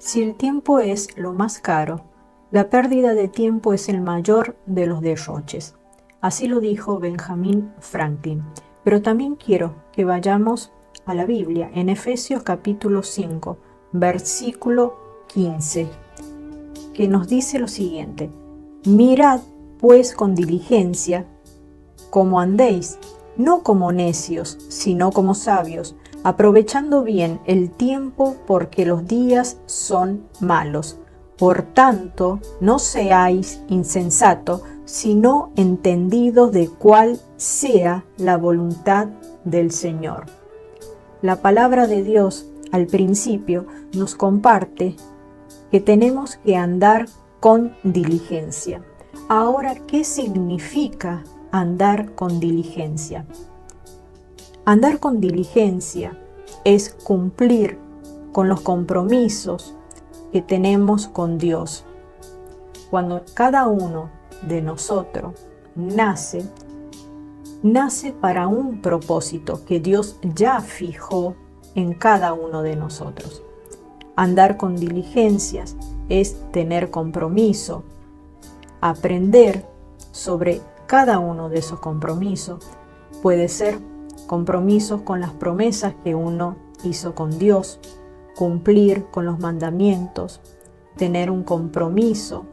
Si el tiempo es lo más caro, la pérdida de tiempo es el mayor de los derroches. Así lo dijo Benjamin Franklin. Pero también quiero que vayamos a la Biblia, en Efesios capítulo 5, versículo 15, que nos dice lo siguiente: Mirad pues con diligencia cómo andéis, no como necios, sino como sabios, aprovechando bien el tiempo, porque los días son malos. Por tanto, no seáis insensatos, sino entendidos de cuál sea la voluntad del Señor. La palabra de Dios al principio nos comparte que tenemos que andar con diligencia. Ahora, ¿qué significa andar con diligencia? Andar con diligencia es cumplir con los compromisos que tenemos con Dios. Cuando cada uno de nosotros nace para un propósito que Dios ya fijó en cada uno de nosotros. Andar con diligencias es tener compromiso, aprender sobre cada uno de esos compromisos. Puede ser compromisos con las promesas que uno hizo con Dios, cumplir con los mandamientos, tener un compromiso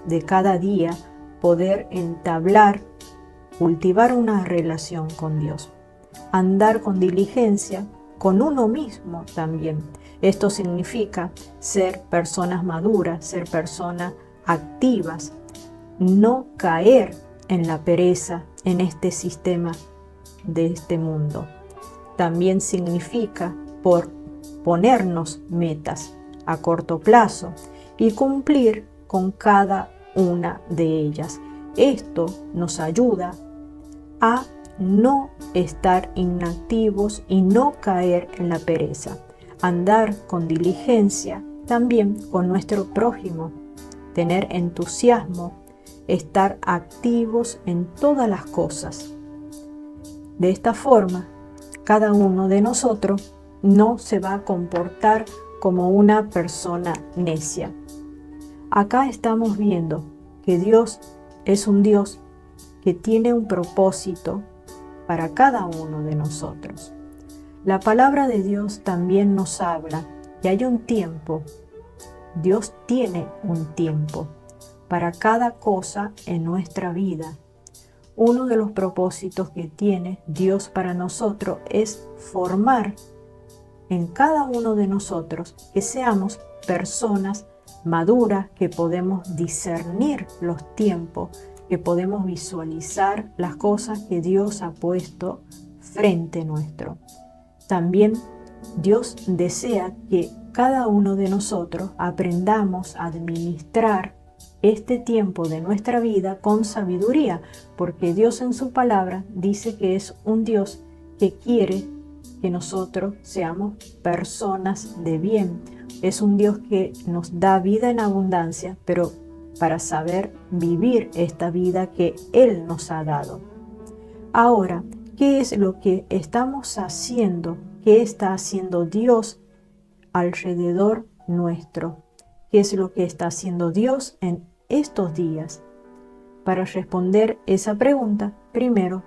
de cada día, poder entablar, cultivar una relación con Dios. Andar con diligencia con uno mismo también. Esto significa ser personas maduras, ser personas activas, no caer en la pereza en este sistema de este mundo. También significa ponernos metas a corto plazo y cumplir con cada una de ellas. Esto nos ayuda a no estar inactivos y no caer en la pereza. Andar con diligencia también con nuestro prójimo, tener entusiasmo, estar activos en todas las cosas. De esta forma, cada uno de nosotros no se va a comportar como una persona necia. Acá estamos viendo que Dios es un Dios que tiene un propósito para cada uno de nosotros. La palabra de Dios también nos habla que hay un tiempo. Dios tiene un tiempo para cada cosa en nuestra vida. Uno de los propósitos que tiene Dios para nosotros es formar en cada uno de nosotros que seamos personas maduras, que podemos discernir los tiempos, que podemos visualizar las cosas que Dios ha puesto frente nuestro. También Dios desea que cada uno de nosotros aprendamos a administrar este tiempo de nuestra vida con sabiduría, porque Dios en su palabra dice que es un Dios que quiere que nosotros seamos personas de bien. Es un Dios que nos da vida en abundancia, pero para saber vivir esta vida que Él nos ha dado. Ahora, ¿qué es lo que estamos haciendo? ¿Qué está haciendo Dios alrededor nuestro? ¿Qué es lo que está haciendo Dios en estos días? Para responder esa pregunta, primero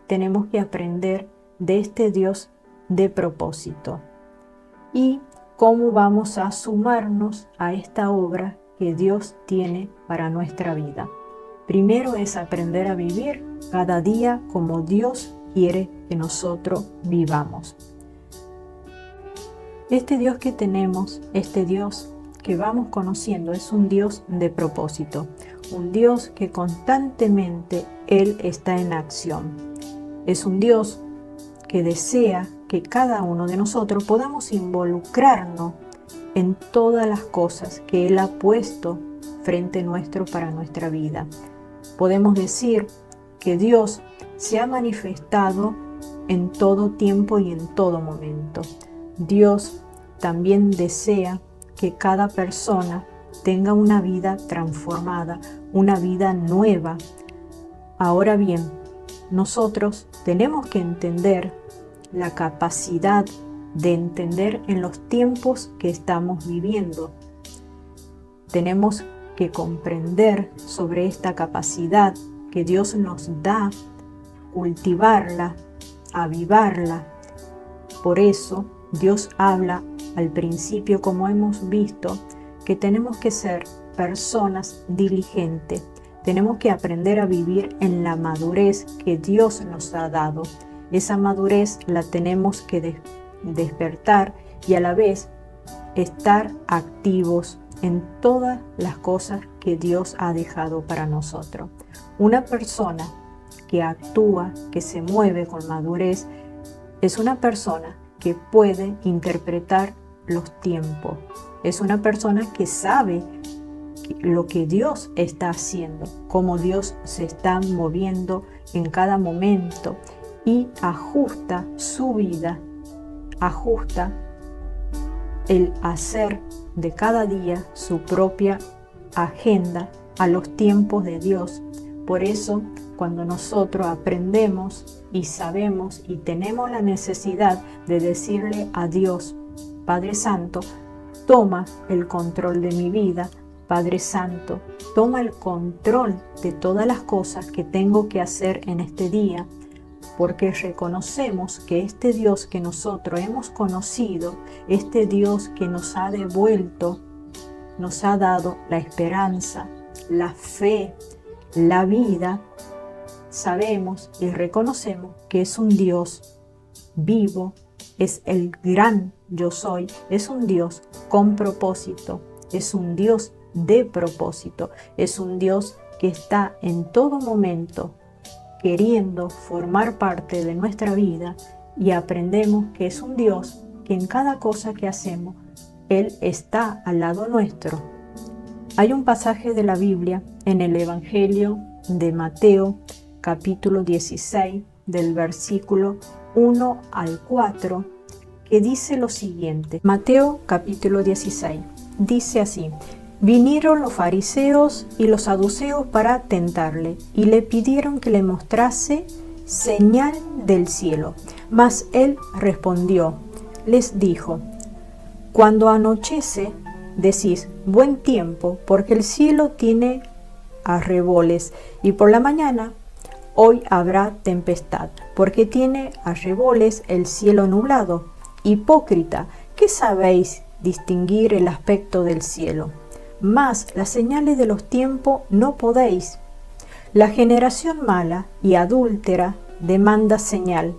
tenemos que aprender de este Dios de propósito y cómo vamos a sumarnos a esta obra que Dios tiene para nuestra vida. Primero es aprender a vivir cada día como Dios quiere que nosotros vivamos. Este Dios que tenemos, este Dios que vamos conociendo, es un Dios de propósito, un Dios que constantemente Él está en acción. Es un Dios que desea que cada uno de nosotros podamos involucrarnos en todas las cosas que Él ha puesto frente nuestro para nuestra vida. Podemos decir que Dios se ha manifestado en todo tiempo y en todo momento. Dios también desea que cada persona tenga una vida transformada, una vida nueva. Ahora bien, nosotros tenemos que entender la capacidad de entender en los tiempos que estamos viviendo. Tenemos que comprender sobre esta capacidad que Dios nos da, cultivarla, avivarla. Por eso Dios habla al principio, como hemos visto, que tenemos que ser personas diligentes. Tenemos que aprender a vivir en la madurez que Dios nos ha dado. Esa madurez la tenemos que despertar y a la vez estar activos en todas las cosas que Dios ha dejado para nosotros. Una persona que actúa, que se mueve con madurez, es una persona que puede interpretar los tiempos. Es una persona que sabe lo que Dios está haciendo, cómo Dios se está moviendo en cada momento y ajusta su vida, ajusta el hacer de cada día su propia agenda a los tiempos de Dios. Por eso, cuando nosotros aprendemos y sabemos y tenemos la necesidad de decirle a Dios, Padre Santo, toma el control de mi vida, Padre Santo, toma el control de todas las cosas que tengo que hacer en este día, porque reconocemos que este Dios que nosotros hemos conocido, este Dios que nos ha devuelto, nos ha dado la esperanza, la fe, la vida, sabemos y reconocemos que es un Dios vivo, es el gran yo soy, es un Dios con propósito, es un Dios de propósito, es un Dios que está en todo momento queriendo formar parte de nuestra vida y aprendemos que es un Dios que en cada cosa que hacemos, Él está al lado nuestro. Hay un pasaje de la Biblia en el Evangelio de Mateo, capítulo 16, del versículo 1 al 4, que dice lo siguiente. Mateo, capítulo 16, dice así: Vinieron los fariseos y los saduceos para tentarle, y le pidieron que le mostrase señal del cielo. Mas él respondió, les dijo: Cuando anochece, decís, buen tiempo, porque el cielo tiene arreboles, y por la mañana, hoy habrá tempestad, porque tiene arreboles el cielo nublado. Hipócrita, ¿qué sabéis distinguir el aspecto del cielo? Mas las señales de los tiempos no podéis. La generación mala y adúltera demanda señal,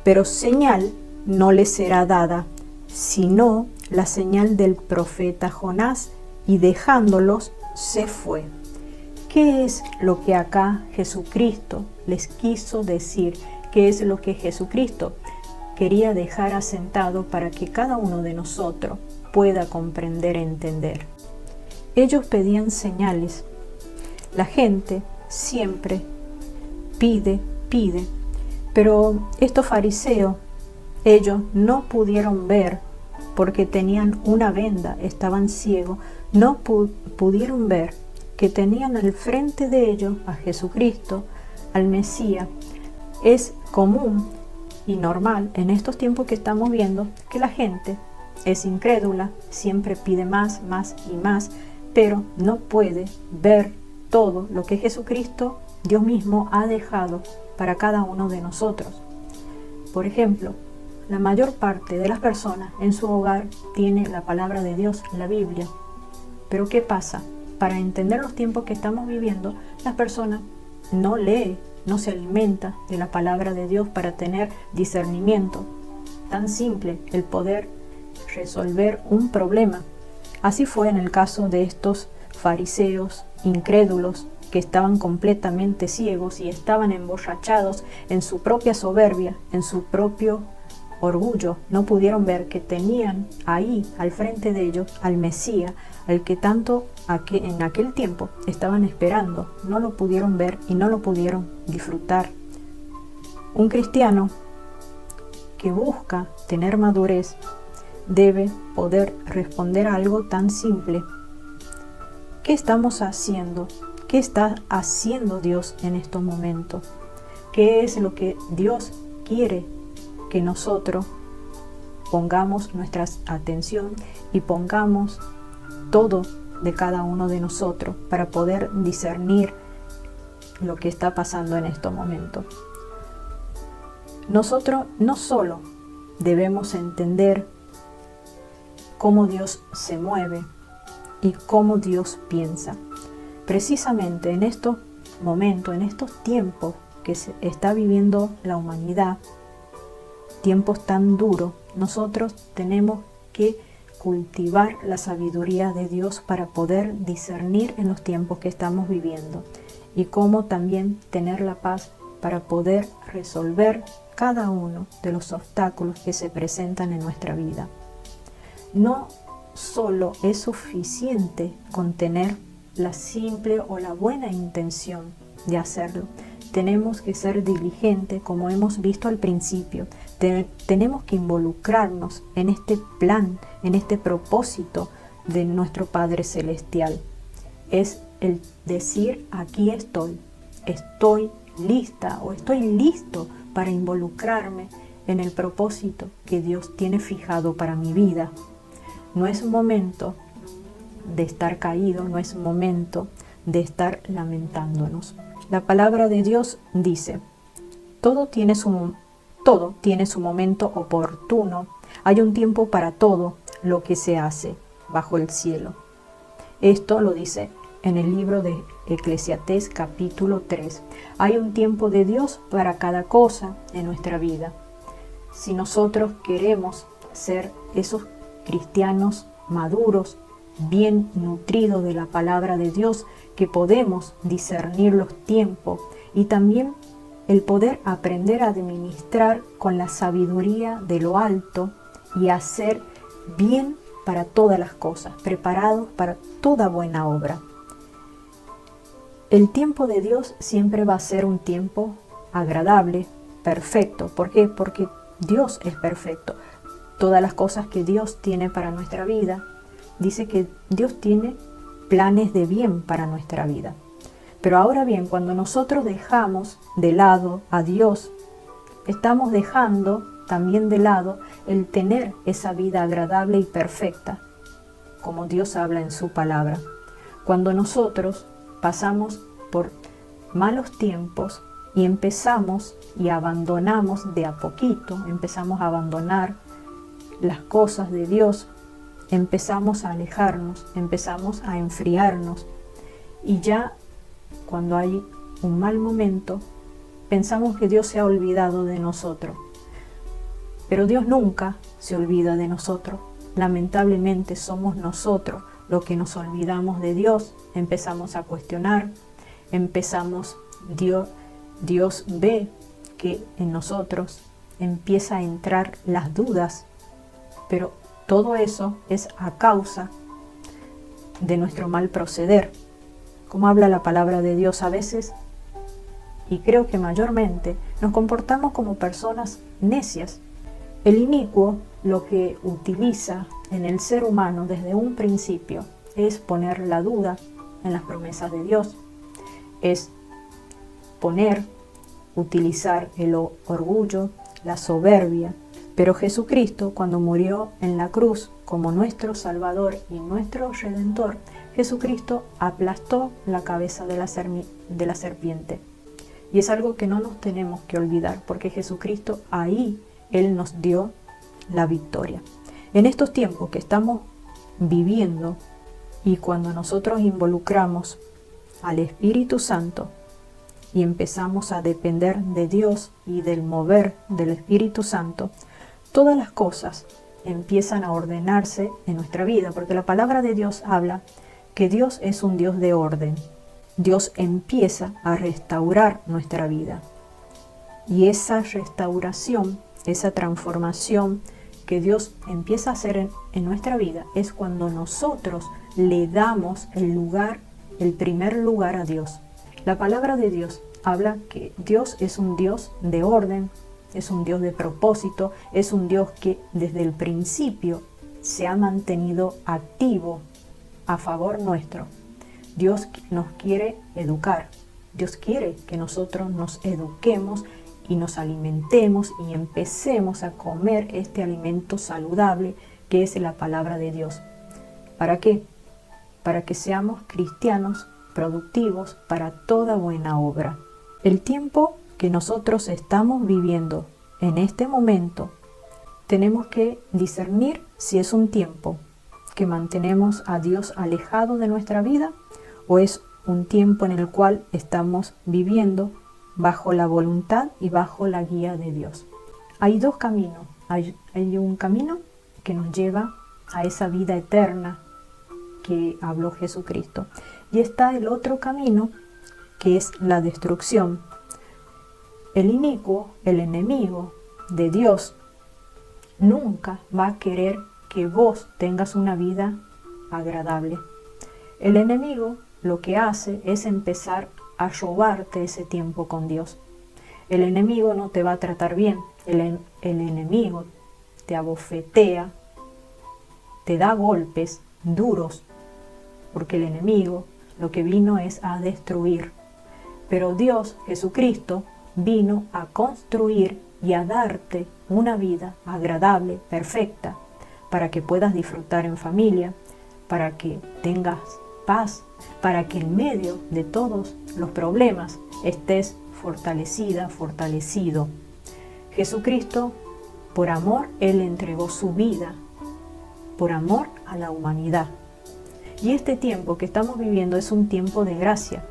pero señal no le será dada, sino la señal del profeta Jonás, y dejándolos se fue. ¿Qué es lo que acá Jesucristo les quiso decir? ¿Qué es lo que Jesucristo quería dejar asentado para que cada uno de nosotros pueda comprender e entender? Ellos pedían señales. La gente siempre pide, pero estos fariseos, ellos no pudieron ver porque tenían una venda, estaban ciegos, no pudieron ver que tenían al frente de ellos a Jesucristo, al Mesías. Es común y normal en estos tiempos que estamos viendo que la gente es incrédula, siempre pide más y más, pero no puede ver todo lo que Jesucristo, Dios mismo, ha dejado para cada uno de nosotros. Por ejemplo, la mayor parte de las personas en su hogar tiene la palabra de Dios, la Biblia. Pero ¿qué pasa? Para entender los tiempos que estamos viviendo, las personas no leen, no se alimentan de la palabra de Dios para tener discernimiento. Tan simple el poder resolver un problema. Así fue en el caso de estos fariseos incrédulos que estaban completamente ciegos y estaban emborrachados en su propia soberbia, en su propio orgullo. No pudieron ver que tenían ahí al frente de ellos al Mesías, al que tanto en aquel tiempo estaban esperando. No lo pudieron ver y no lo pudieron disfrutar. Un cristiano que busca tener madurez debe poder responder a algo tan simple. ¿Qué estamos haciendo? ¿Qué está haciendo Dios en estos momentos? ¿Qué es lo que Dios quiere que nosotros pongamos nuestra atención y pongamos todo de cada uno de nosotros para poder discernir lo que está pasando en estos momentos. Nosotros no solo debemos entender cómo Dios se mueve y cómo Dios piensa. Precisamente en estos momentos, en estos tiempos que se está viviendo la humanidad, tiempos tan duros, nosotros tenemos que cultivar la sabiduría de Dios para poder discernir en los tiempos que estamos viviendo y cómo también tener la paz para poder resolver cada uno de los obstáculos que se presentan en nuestra vida. No solo es suficiente con tener la simple o la buena intención de hacerlo. Tenemos que ser diligentes, como hemos visto al principio. Tenemos que involucrarnos en este plan, en este propósito de nuestro Padre Celestial. Es el decir, aquí estoy lista o estoy listo para involucrarme en el propósito que Dios tiene fijado para mi vida. No es un momento de estar caído, no es un momento de estar lamentándonos. La palabra de Dios dice, todo tiene su momento oportuno. Hay un tiempo para todo lo que se hace bajo el cielo. Esto lo dice en el libro de Eclesiastés capítulo 3. Hay un tiempo de Dios para cada cosa en nuestra vida. Si nosotros queremos ser esos cristianos maduros, bien nutridos de la palabra de Dios, que podemos discernir los tiempos y también el poder aprender a administrar con la sabiduría de lo alto y hacer bien para todas las cosas, preparados para toda buena obra. El tiempo de Dios siempre va a ser un tiempo agradable, perfecto. ¿Por qué? Porque Dios es perfecto. Todas las cosas que Dios tiene para nuestra vida, dice que Dios tiene planes de bien para nuestra vida. Pero ahora bien, cuando nosotros dejamos de lado a Dios, estamos dejando también de lado el tener esa vida agradable y perfecta, como Dios habla en su palabra. Cuando nosotros pasamos por malos tiempos y empezamos y abandonamos de a poquito, empezamos a abandonar las cosas de Dios, empezamos a alejarnos, empezamos a enfriarnos y ya cuando hay un mal momento pensamos que Dios se ha olvidado de nosotros. Pero Dios nunca se olvida de nosotros. Lamentablemente somos nosotros los que nos olvidamos de Dios, empezamos a cuestionar, Dios ve que en nosotros empieza a entrar las dudas, pero todo eso es a causa de nuestro mal proceder. Como habla la palabra de Dios, a veces, y creo que mayormente, nos comportamos como personas necias. El inicuo lo que utiliza en el ser humano desde un principio es poner la duda en las promesas de Dios, es utilizar el orgullo, la soberbia. Pero Jesucristo, cuando murió en la cruz como nuestro Salvador y nuestro Redentor, Jesucristo aplastó la cabeza de la serpiente. Y es algo que no nos tenemos que olvidar, porque Jesucristo ahí, Él nos dio la victoria. En estos tiempos que estamos viviendo y cuando nosotros involucramos al Espíritu Santo y empezamos a depender de Dios y del mover del Espíritu Santo, todas las cosas empiezan a ordenarse en nuestra vida, porque la palabra de Dios habla que Dios es un Dios de orden. Dios empieza a restaurar nuestra vida. Y esa restauración, esa transformación que Dios empieza a hacer en nuestra vida es cuando nosotros le damos el primer lugar a Dios. La palabra de Dios habla que Dios es un Dios de orden, es un Dios de propósito, es un Dios que desde el principio se ha mantenido activo a favor nuestro. Dios nos quiere educar, Dios quiere que nosotros nos eduquemos y nos alimentemos y empecemos a comer este alimento saludable que es la palabra de Dios. ¿Para qué? Para que seamos cristianos productivos para toda buena obra. El tiempo que nosotros estamos viviendo en este momento, tenemos que discernir si es un tiempo que mantenemos a Dios alejado de nuestra vida o es un tiempo en el cual estamos viviendo bajo la voluntad y bajo la guía de Dios. Hay dos caminos. Hay un camino que nos lleva a esa vida eterna que habló Jesucristo. Y está el otro camino que es la destrucción. El inicuo, el enemigo de Dios, nunca va a querer que vos tengas una vida agradable. El enemigo lo que hace es empezar a robarte ese tiempo con Dios. El enemigo no te va a tratar bien. El enemigo te abofetea, te da golpes duros, porque el enemigo lo que vino es a destruir. Pero Dios, Jesucristo, vino a construir y a darte una vida agradable, perfecta, para que puedas disfrutar en familia, para que tengas paz, para que en medio de todos los problemas estés fortalecida, fortalecido. Jesucristo, por amor, Él entregó su vida, por amor a la humanidad. Y este tiempo que estamos viviendo es un tiempo de gracia,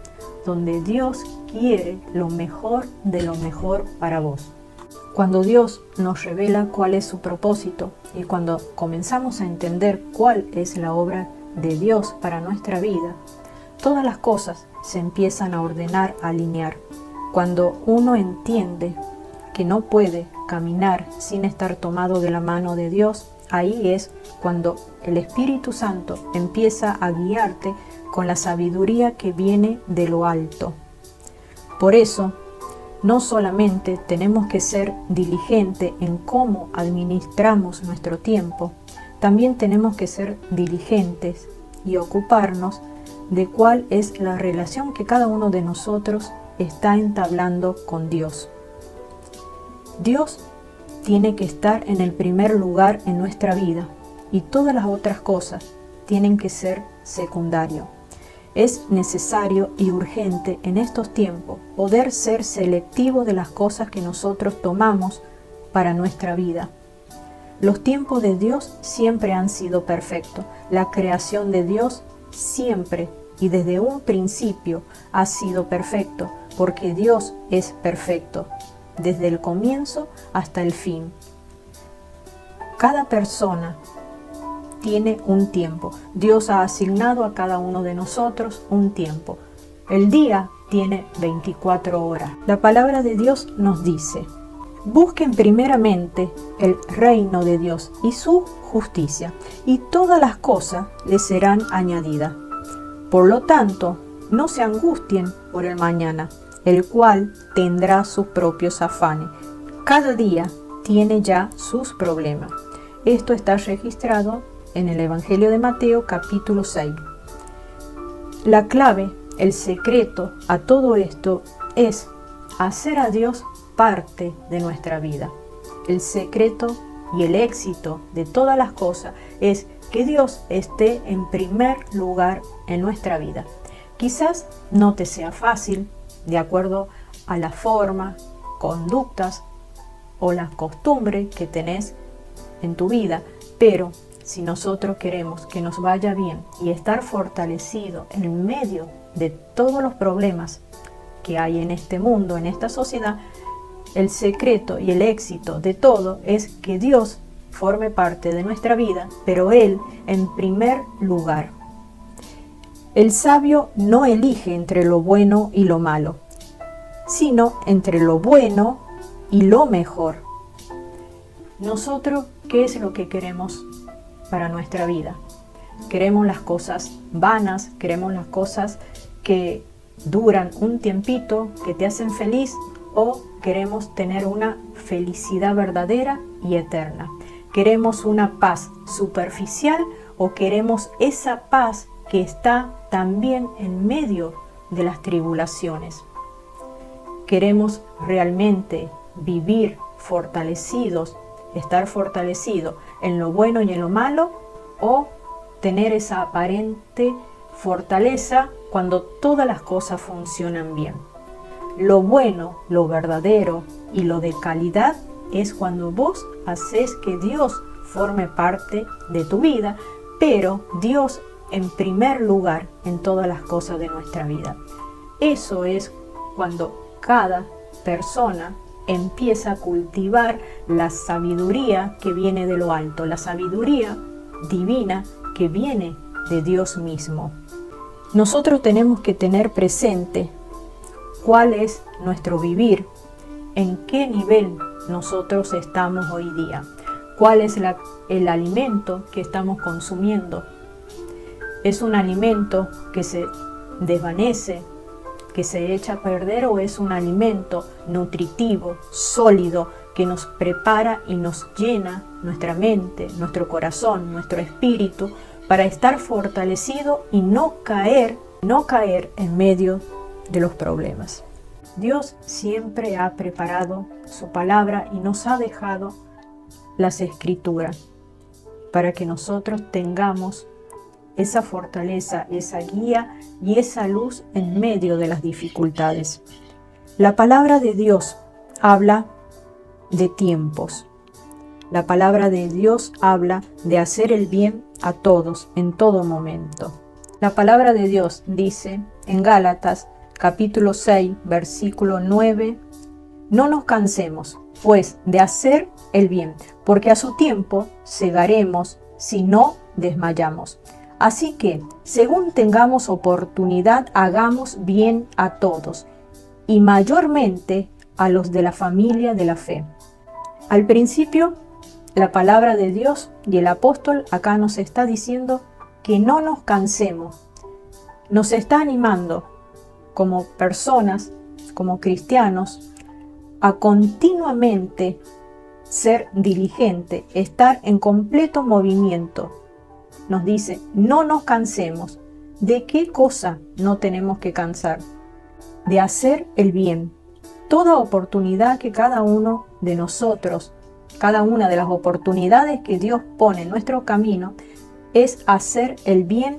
donde Dios quiere lo mejor de lo mejor para vos. Cuando Dios nos revela cuál es su propósito y cuando comenzamos a entender cuál es la obra de Dios para nuestra vida, todas las cosas se empiezan a ordenar, a alinear. Cuando uno entiende que no puede caminar sin estar tomado de la mano de Dios, ahí es cuando el Espíritu Santo empieza a guiarte con la sabiduría que viene de lo alto. Por eso, no solamente tenemos que ser diligentes en cómo administramos nuestro tiempo, también tenemos que ser diligentes y ocuparnos de cuál es la relación que cada uno de nosotros está entablando con Dios. Dios tiene que estar en el primer lugar en nuestra vida y todas las otras cosas tienen que ser secundario. Es necesario y urgente en estos tiempos poder ser selectivo de las cosas que nosotros tomamos para nuestra vida. Los tiempos de Dios siempre han sido perfectos. La creación de Dios siempre y desde un principio ha sido perfecto, porque Dios es perfecto, desde el comienzo hasta el fin. Cada persona tiene un tiempo. Dios ha asignado a cada uno de nosotros un tiempo. El día tiene 24 horas. La palabra de Dios nos dice: busquen primeramente el reino de Dios y su justicia, y todas las cosas les serán añadidas. Por lo tanto, no se angustien por el mañana, el cual tendrá sus propios afanes. Cada día tiene ya sus problemas. Esto está registrado en el Evangelio de Mateo, capítulo 6. La clave, el secreto a todo esto es hacer a Dios parte de nuestra vida. El secreto y el éxito de todas las cosas es que Dios esté en primer lugar en nuestra vida. Quizás no te sea fácil, de acuerdo a la forma, conductas o las costumbres que tenés en tu vida, pero si nosotros queremos que nos vaya bien y estar fortalecido en medio de todos los problemas que hay en este mundo, en esta sociedad, el secreto y el éxito de todo es que Dios forme parte de nuestra vida, pero Él en primer lugar. El sabio no elige entre lo bueno y lo malo, sino entre lo bueno y lo mejor. Nosotros, ¿qué es lo que queremos para nuestra vida? Queremos las cosas vanas, queremos las cosas que duran un tiempito, que te hacen feliz, o queremos tener una felicidad verdadera y eterna. ¿Queremos una paz superficial o queremos esa paz que está también en medio de las tribulaciones? ¿Queremos realmente vivir fortalecidos, estar fortalecido en lo bueno y en lo malo, o tener esa aparente fortaleza cuando todas las cosas funcionan bien. Lo bueno, lo verdadero y lo de calidad es cuando vos haces que Dios forme parte de tu vida, pero Dios en primer lugar en todas las cosas de nuestra vida. Eso es cuando cada persona empieza a cultivar la sabiduría que viene de lo alto, la sabiduría divina que viene de Dios mismo. Nosotros tenemos que tener presente cuál es nuestro vivir, en qué nivel nosotros estamos hoy día, cuál es el alimento que estamos consumiendo. ¿Es un alimento que se desvanece, que se echa a perder, o es un alimento nutritivo, sólido, que nos prepara y nos llena nuestra mente, nuestro corazón, nuestro espíritu, para estar fortalecido y no caer en medio de los problemas? Dios siempre ha preparado su palabra y nos ha dejado las escrituras para que nosotros tengamos esa fortaleza, esa guía y esa luz en medio de las dificultades. La palabra de Dios habla de tiempos. La palabra de Dios habla de hacer el bien a todos en todo momento. La palabra de Dios dice en Gálatas capítulo 6, versículo 9: no nos cansemos, pues, de hacer el bien, porque a su tiempo segaremos si no desmayamos. Así que, según tengamos oportunidad, hagamos bien a todos, y mayormente a los de la familia de la fe. Al principio, la palabra de Dios y el apóstol acá nos está diciendo que no nos cansemos. Nos está animando como personas, como cristianos, a continuamente ser diligente, estar en completo movimiento. Nos dice, no nos cansemos. ¿De qué cosa no tenemos que cansar? De hacer el bien. Toda oportunidad que cada uno de nosotros, cada una de las oportunidades que Dios pone en nuestro camino, es hacer el bien,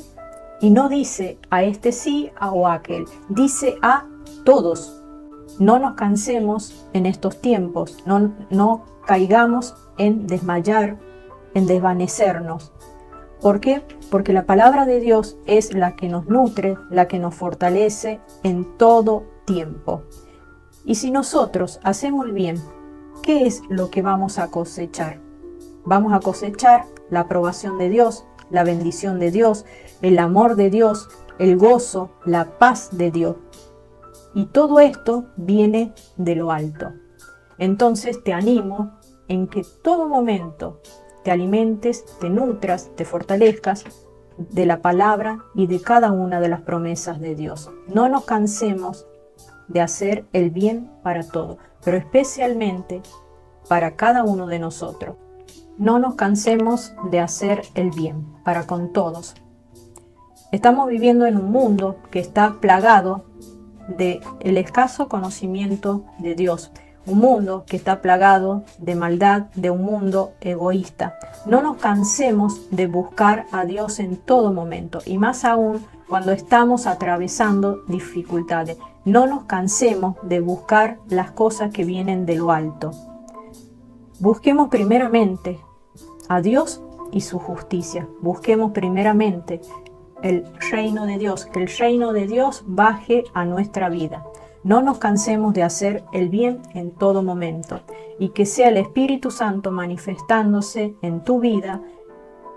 y no dice a este sí o a aquel, dice a todos. No nos cansemos en estos tiempos, no caigamos en desmayar, en desvanecernos. ¿Por qué? Porque la palabra de Dios es la que nos nutre, la que nos fortalece en todo tiempo. Y si nosotros hacemos el bien, ¿qué es lo que vamos a cosechar? Vamos a cosechar la aprobación de Dios, la bendición de Dios, el amor de Dios, el gozo, la paz de Dios. Y todo esto viene de lo alto. Entonces te animo en que todo momento te alimentes, te nutras, te fortalezcas de la palabra y de cada una de las promesas de Dios. No nos cansemos de hacer el bien para todos, pero especialmente para cada uno de nosotros. No nos cansemos de hacer el bien para con todos. Estamos viviendo en un mundo que está plagado del escaso conocimiento de Dios. Un mundo que está plagado de maldad, de un mundo egoísta. No nos cansemos de buscar a Dios en todo momento, y más aún cuando estamos atravesando dificultades. No nos cansemos de buscar las cosas que vienen de lo alto. Busquemos primeramente a Dios y su justicia. Busquemos primeramente el reino de Dios, que el reino de Dios baje a nuestra vida. No nos cansemos de hacer el bien en todo momento, y que sea el Espíritu Santo manifestándose en tu vida,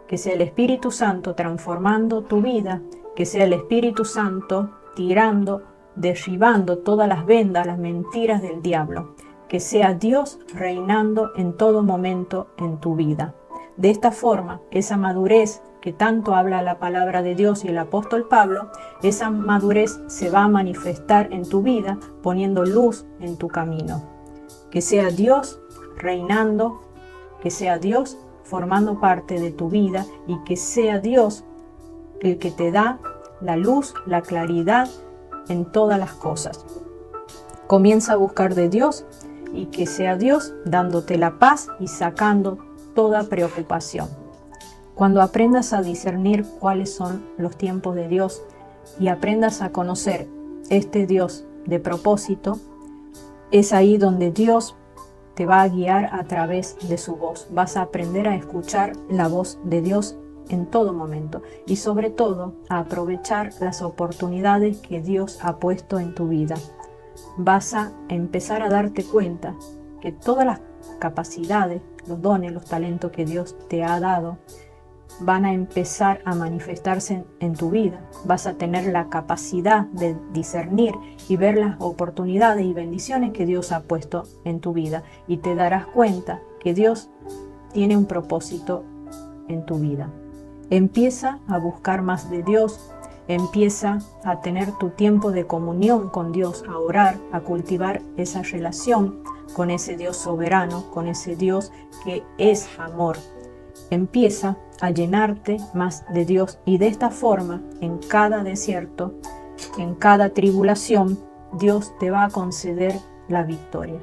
que sea el Espíritu Santo transformando tu vida, que sea el Espíritu Santo tirando, derribando todas las vendas, las mentiras del diablo, que sea Dios reinando en todo momento en tu vida. De esta forma, esa madurez que tanto habla la palabra de Dios y el apóstol Pablo, esa madurez se va a manifestar en tu vida poniendo luz en tu camino. Que sea Dios reinando, que sea Dios formando parte de tu vida, y que sea Dios el que te da la luz, la claridad en todas las cosas. Comienza a buscar de Dios y que sea Dios dándote la paz y sacando toda preocupación. Cuando aprendas a discernir cuáles son los tiempos de Dios y aprendas a conocer este Dios de propósito, es ahí donde Dios te va a guiar a través de su voz. Vas a aprender a escuchar la voz de Dios en todo momento y sobre todo a aprovechar las oportunidades que Dios ha puesto en tu vida. Vas a empezar a darte cuenta que todas las capacidades, los dones, los talentos que Dios te ha dado van a empezar a manifestarse en tu vida. Vas a tener la capacidad de discernir y ver las oportunidades y bendiciones que Dios ha puesto en tu vida y te darás cuenta que Dios tiene un propósito en tu vida. Empieza a buscar más de Dios, empieza a tener tu tiempo de comunión con Dios, a orar, a cultivar esa relación con ese Dios soberano, con ese Dios que es amor. Empieza a llenarte más de Dios y de esta forma, en cada desierto, en cada tribulación, Dios te va a conceder la victoria.